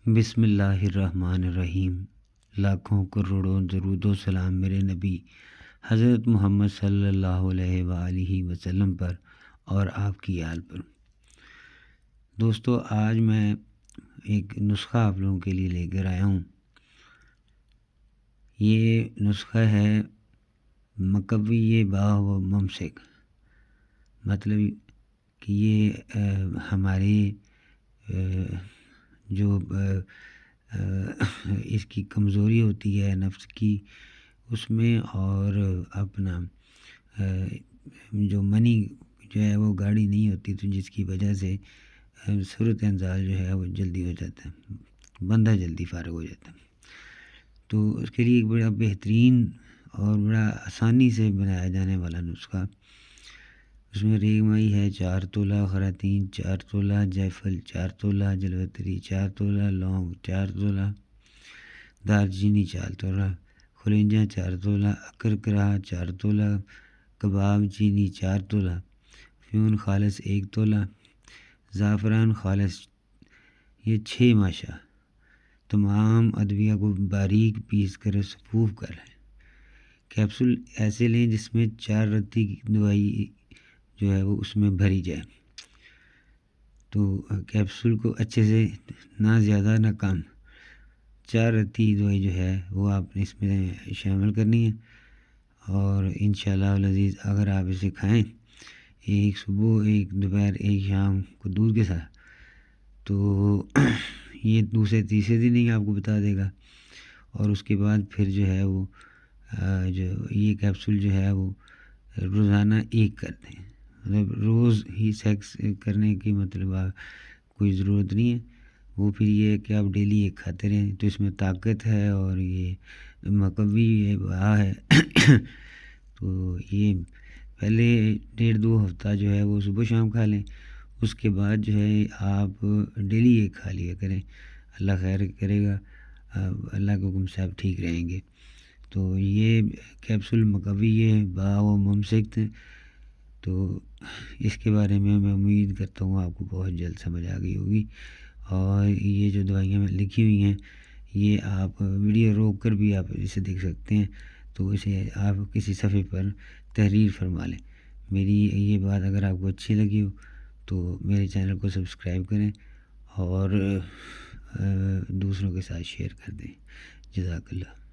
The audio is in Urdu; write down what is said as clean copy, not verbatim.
بسم اللہ الرحمن الرحیم۔ لاکھوں کروڑوں درود و سلام میرے نبی حضرت محمد صلی اللہ علیہ وآلہ وسلم پر اور آپ کی آل پر۔ دوستو، آج میں ایک نسخہ آپ لوگوں کے لیے لے کر آیا ہوں۔ یہ نسخہ ہے مکوی با و ممسک، مطلب کہ یہ ہمارے جو اس کی کمزوری ہوتی ہے نفس کی، اس میں، اور اپنا جو منی جو ہے وہ گاڑی نہیں ہوتی، تو جس کی وجہ سے صورت انزال جو ہے وہ جلدی ہو جاتا ہے، بندہ جلدی فارغ ہو جاتا ہے۔ تو اس کے لیے ایک بڑا بہترین اور بڑا آسانی سے بنایا جانے والا نسخہ، اس میں ریگ مائی ہے 4 تولہ، خراتین 4 تولہ، جیفل 4 تولہ، جلوتری 4 تولہ، لونگ 4 تولہ، دار چینی 4 تولہ، خلنجہ 4 تولہ، اکرکرا 4 تولہ، کباب چینی 4 تولہ، فیون خالص 1 تولہ، زعفران خالص یہ 6 ماشا۔ تمام ادویہ کو باریک پیس کر صفوف کر لیں۔ کیپسول ایسے لیں جس میں 4 رتی کی دوائی جو ہے وہ اس میں بھری جائے۔ تو کیپسول کو اچھے سے نہ زیادہ نہ کم 4 رتی دوائی جو ہے وہ آپ نے اس میں شامل کرنی ہے، اور انشاءاللہ العزیز اگر آپ اسے کھائیں، ایک صبح، ایک دوپہر، ایک شام کو دودھ کے ساتھ، تو یہ دوسرے تیسرے دن ہی آپ کو بتا دے گا۔ اور اس کے بعد پھر جو ہے وہ جو یہ کیپسول جو ہے وہ روزانہ 1 کر دیں، مطلب روز ہی سیکس کرنے کی مطلب کوئی ضرورت نہیں ہے، وہ پھر یہ ہے کہ آپ ڈیلی 1 کھاتے رہیں، تو اس میں طاقت ہے اور یہ مقوی ہے، بہا ہے۔ تو یہ پہلے 1.5-2 ہفتہ جو ہے وہ صبح شام کھا لیں، اس کے بعد جو ہے آپ ڈیلی 1 کھا لیا کریں، اللہ خیر کرے گا، اللہ کے حکم سے آپ ٹھیک رہیں گے۔ تو یہ کیپسول مکوی ہے با و ممسک، تو اس کے بارے میں امید کرتا ہوں آپ کو بہت جلد سمجھ آ گئی ہوگی۔ اور یہ جو دوائیاں میں لکھی ہوئی ہیں، یہ آپ ویڈیو روک کر بھی آپ اسے دیکھ سکتے ہیں، تو اسے آپ کسی صفحے پر تحریر فرما لیں۔ میری یہ بات اگر آپ کو اچھی لگی ہو تو میرے چینل کو سبسکرائب کریں اور دوسروں کے ساتھ شیئر کر دیں۔ جزاک اللہ۔